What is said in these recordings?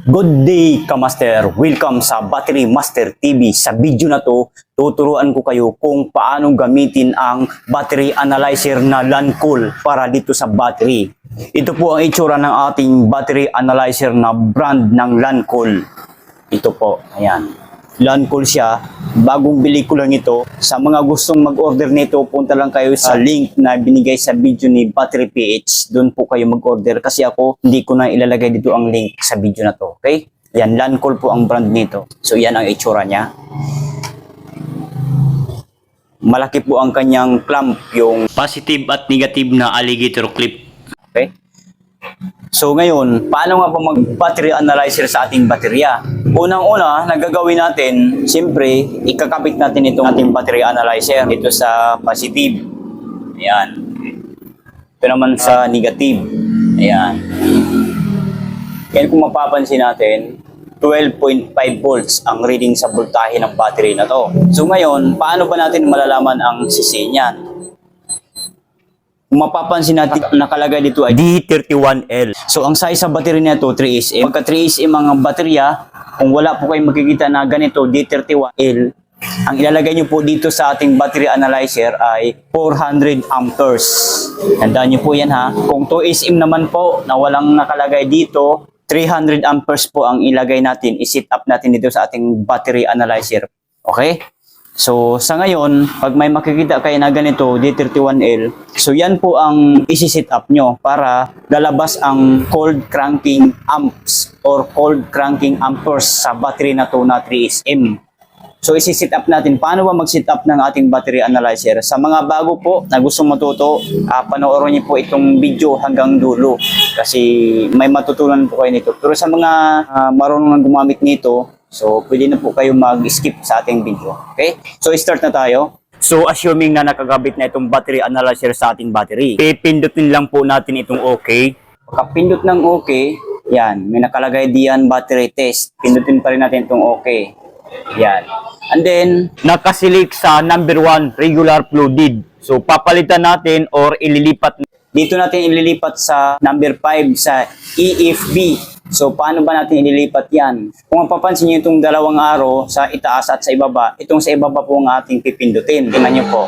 Good day, Kamaster! Welcome sa Battery Master TV. Sa video na to, tuturuan ko kayo kung paano gamitin ang battery analyzer na LANCOL para dito sa battery. Ito po ang itsura ng ating battery analyzer na brand ng LANCOL. Ito po, ayan. LANCOL siya. Bagong bili ko lang ito. Sa mga gustong mag-order nito, punta lang kayo sa link na binigay sa video ni Battery PH. Doon po kayo mag-order kasi ako hindi ko na ilalagay dito ang link sa video na to. Okay? Yan, LANCOL po ang brand nito. So yan ang itsura niya. Malaki po ang kanyang clamp, yung positive at negative na alligator clip. Okay? So ngayon, paano nga ba mag-battery analyzer sa ating baterya? Unang-una, nagagawin natin, siyempre, ikakapit natin itong ating battery analyzer dito sa positive. Ayan. Ito naman sa negative. Ayan. Kaya kung mapapansin natin, 12.5 volts ang reading sa voltahe ng battery na to. So ngayon, paano ba natin malalaman ang sisi niyan? Kung mapapansin natin, nakalagay dito ay D31L. So, ang size sa battery na ito, 3SM. Pagka 3SM ang baterya, kung wala po kayong makikita na ganito, D31L, ang ilalagay nyo po dito sa ating battery analyzer ay 400 amperes. Tandaan nyo po yan ha. Kung 2SM naman po, na walang nakalagay dito, 300 amperes po ang ilagay natin, i-set up natin dito sa ating battery analyzer. Okay? So, sa ngayon, pag may makikita kayo na ganito, D31L, so yan po ang isi-set up nyo para lalabas ang cold cranking amps or cold cranking amperes sa battery na to na 3SM. So, isi-set up natin. Paano ba mag-set up ng ating battery analyzer? Sa mga bago po na gustong matuto, panoorin niyo po itong video hanggang dulo kasi may matutunan po kayo nito. Pero sa mga marunong na gumamit nito, so, pwede na po kayo mag-skip sa ating video. Okay? So, start na tayo. So, assuming na nakagabit na itong battery analyzer sa ating battery, pipindutin lang po natin itong OK. Pagkapindot ng OK, yan, may nakalagay diyan battery test. Pindutin pa rin natin itong OK. Yan. And then, nakaselect sa number 1, regular flooded. So, papalitan natin or ililipat. Dito natin ililipat sa number 5 sa EFB. So, paano ba natin ililipat yan? Kung mapapansin nyo itong dalawang arrow sa itaas at sa ibaba, itong sa ibaba po ang ating pipindutin. Tingnan nyo po.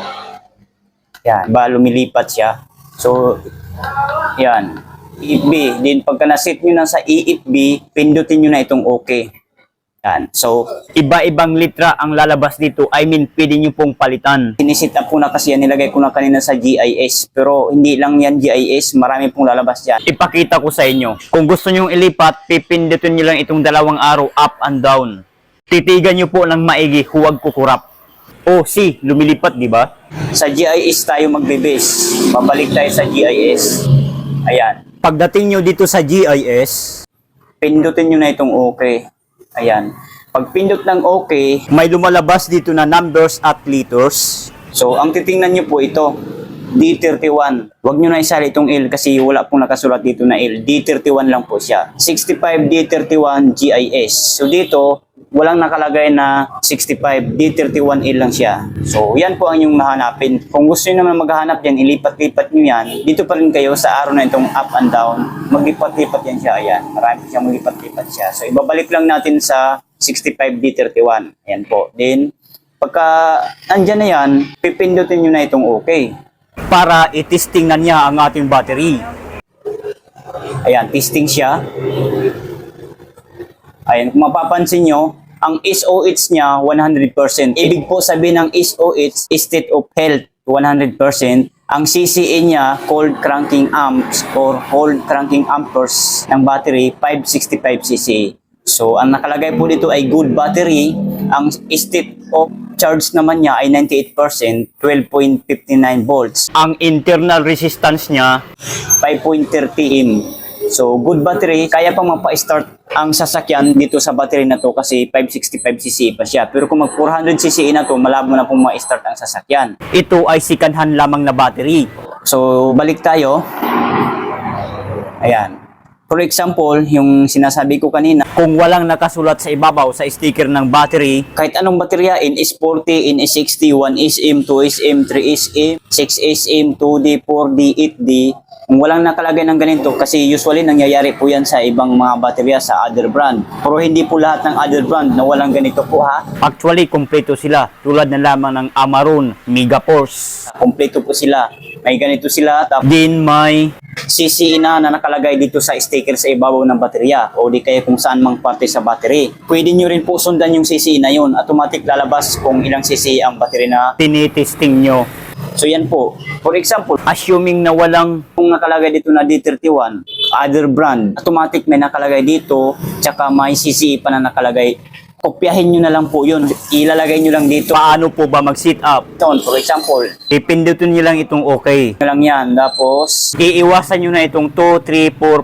Yan. Ba, lumilipat siya. So, yan. EFB. Then, pagka nasit nyo na sa EFB, pindutin nyo na itong OK. Yan. So, iba-ibang litra ang lalabas dito. I mean, pwede nyo pong palitan. Sinisit up ko na kasi yan. Nilagay ko na kanina sa GIS. Pero hindi lang yan GIS. Marami pong lalabas yan. Ipakita ko sa inyo. Kung gusto nyo ilipat, pipindutin nyo lang itong dalawang arrow up and down. Titigan nyo po ng maigi. Huwag kukurap. Oh, see, lumilipat, di ba? Sa GIS tayo magbe-base. Babalik tayo sa GIS. Ayan. Pagdating nyo dito sa GIS, pindutin nyo na itong OK. Ayan. Pag pindot ng OK, may lumalabas dito na numbers at liters. So, ang titingnan nyo po ito, D31. Huwag nyo na isali itong L kasi wala pong nakasulat dito na L. D31 lang po siya. 65 D31 GIS. So, dito, walang nakalagay na 65 D31L lang siya. So, yan po ang inyong nahanapin. Kung gusto nyo naman maghahanap yan, ilipat-lipat nyo yan. Dito pa rin kayo sa arrow na itong up and down. Maglipat-lipat yan siya. Ayan. Marami siyang maglipat-lipat siya. So, ibabalik lang natin sa 65 D31. Ayan po. Then, pagka andyan na yan, pipindutin nyo na itong OK. Para i-testing na niya ang ating battery. Ayan, testing siya. Ayan, kung mapapansin nyo, ang SOH niya 100%. Ibig po sabihin ng SOH, state of health, 100%. Ang CCA niya, cold cranking amps or cold cranking amperes ng battery, 565 cca. So, ang nakalagay po dito ay good battery. Ang state of charge naman niya ay 98%, 12.59 volts. Ang internal resistance niya, 5.30 ohm. So, good battery, kaya pang mapa-start ang sasakyan dito sa battery na to kasi 565cc pa siya. Pero kung mag 400cc na to, malabo na pong ma-start ang sasakyan. Ito ay second hand lamang na battery. So, balik tayo. Ayan. For example, yung sinasabi ko kanina, kung walang nakasulat sa ibabaw sa sticker ng battery, kahit anong baterya, NS40, NS60, 1SM, 2SM, 3SM, 6SM, 2D, 4D, 8D, Kung walang nakalagay ng ganito, kasi usually nangyayari po yan sa ibang mga baterya sa other brand. Pero hindi po lahat ng other brand na walang ganito po ha. Actually, kompleto sila. Tulad na lamang ng Amaron, Megaforce. Kompleto po sila. May ganito sila. Din may CCE na nakalagay dito sa sticker sa ibabaw ng baterya o di kaya kung saan mang parte sa battery. Pwede nyo rin po sundan yung CCE na yun. Automatic lalabas kung ilang CCE ang battery na tinitesting nyo. So yan po. For example, assuming na walang kung nakalagay dito na D31, other brand, automatic may nakalagay dito, tsaka may CCE pa na nakalagay. Kopyahin nyo na lang po yun. Ilalagay nyo lang dito. Paano po ba mag-sit up? For example, ipindutin nyo lang itong okay. Lang yan. Tapos, iiwasan nyo na itong 2, 3, 4,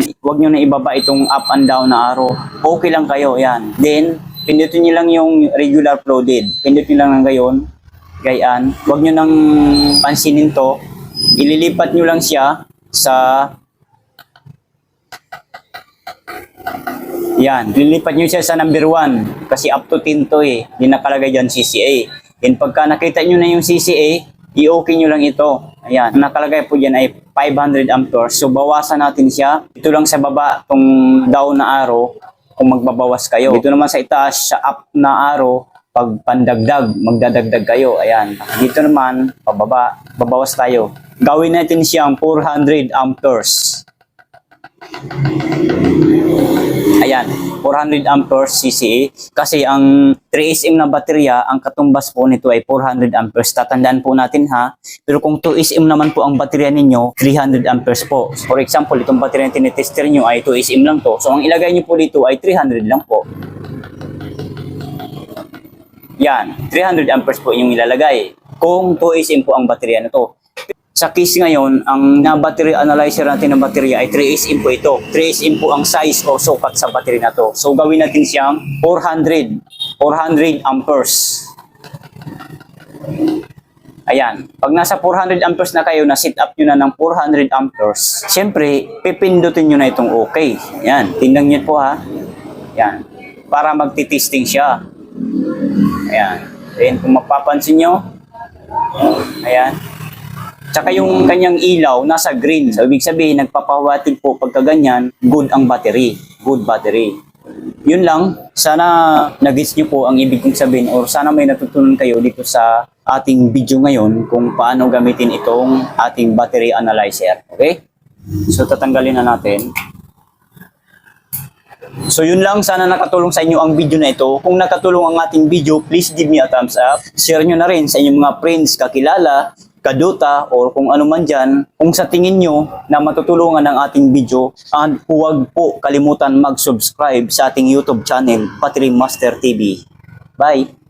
5, 6. Huwag nyo na ibaba itong up and down na arrow. Okay lang kayo. Yan. Then, pindutin nyo lang yung regular flooded. Pindutin nyo lang ng gayon. Gayaan. Huwag nyo nang pansinin to. Ililipat nyo lang siya sa yan. Ililipat nyo siya sa number 1 kasi up to 10 to eh. Hindi nakalagay dyan CCA. Then pagka nakita nyo na yung CCA, i-okay nyo lang ito. Ayan. Nakalagay po dyan ay 500 amperes. So bawasan natin siya. Ito lang sa baba, itong down na arrow kung magbabawas kayo. Dito naman sa itaas, sa up na arrow, pag pandagdag, magdadagdag kayo. Ayan. Dito naman, pababa, babawas tayo. Gawin natin siyang 400 amperes. Ayan, 400 amperes CCA. Kasi ang 3SM na baterya, ang katumbas po nito ay 400 amperes. Tatandaan po natin ha. Pero kung 2SM naman po ang baterya ninyo, 300 amperes po. For example, itong baterya na tinitester nyo ay 2SM lang to. So ang ilagay nyo po dito ay 300 lang po. Yan, 300 amperes po yung ilalagay. Kung 2SM po ang baterya na to. Sa case ngayon, ang na-battery analyzer natin ng baterya ay 3SM po ito. 3SM po ang size o sukat sa battery na to. So gawin natin siyang 400 amperes. Ayan. Pag nasa 400 amperes na kayo, na-set up nyo na ng 400 amperes, syempre, pipindutin nyo na itong okay. Ayan. Tingnan nyo po ha. Ayan. Para magti-testing siya. Ayan. Then kung mapapansin nyo, ayan. Tsaka yung kanyang ilaw nasa green. So ibig sabihin, nagpapawatig po pagka ganyan, good ang battery. Good battery. Yun lang. Sana nag-gets nyo po ang ibig kong sabihin or sana may natutunan kayo dito sa ating video ngayon kung paano gamitin itong ating battery analyzer. Okay? So tatanggalin na natin. So yun lang, sana nakatulong sa inyo ang video na ito. Kung nakatulong ang ating video, please give me a thumbs up. Share nyo na rin sa inyong mga friends, kakilala, kaduta, or kung ano man dyan. Kung sa tingin nyo na matutulungan ng ating video, and huwag po kalimutan mag-subscribe sa ating YouTube channel, Battery Master TV. Bye!